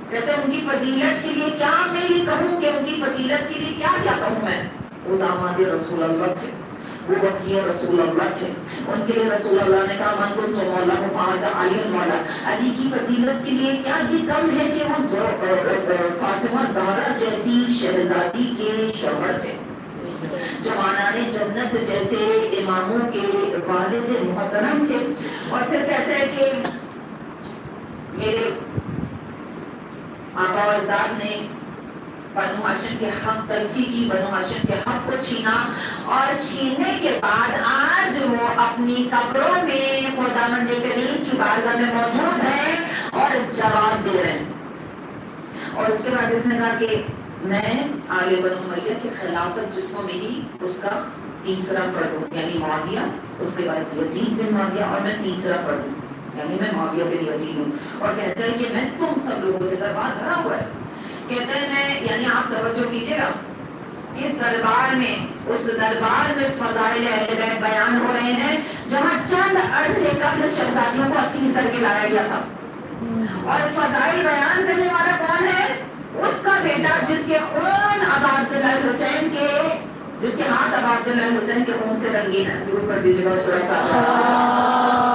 کہتے ہیں ان کی فضیلت کے لیے کیا میں یہ کہوں کہ ان کی فضیلت کے لیے کیا کیا کہوں میں. وہ داماد رسول اللہ تھے, وہ وصی رسول اللہ تھے. ان کے لیے رسول اللہ نے کہا من کنت مولا فاطمہ علی مولا. علی کی فضیلت کے لیے کیا یہ کم ہے کہ وہ فاطمہ زہرا جیسی شہزادی کے شوہر تھے, جوانان جنت جیسے اماموں کے والد محترم تھے. اور پھر کہتے ہیں کہ میرے آبا و اجداد نے بنو ہاشم کے حق تلفی کی, بنو ہاشم کے حق کو چھینا, اور چھیننے کے بعد آج وہ اپنی قبروں میں خداوند کریم کی بارگاہ میں موجود ہیں اور جواب دے رہے ہیں. اور اس کے بعد اس نے کہا کہ میں آل بنو امیہ سے خلافت جس کو ملی اس کا تیسرا فرد ہوں, یعنی معاویہ, اس کے بعد یزید بن معاویہ, اور میں تیسرا فرد ہوں, یعنی میں معاویہ بن یزید ہوں. اور کہتا ہے کہ میں تم سب لوگوں سے دربار بھرا ہوا ہے. کہتے ہیں میں, یعنی آپ توجہ کیجیے گا, اس دربار میں, اس دربار میں فضائل اہل بیت بیان ہو رہے ہیں جہاں چند عرصے قبل شہزادیوں کو اسیر کر کے لایا گیا تھا. اور فضائل بیان کرنے والا کون ہے؟ اس کا بیٹا جس کے خون ابا عبداللہ حسین کے, جس کے ہاتھ ابا عبداللہ حسین کے خون سے رنگین ہے. دور کر دیجیے گا تھوڑا سا.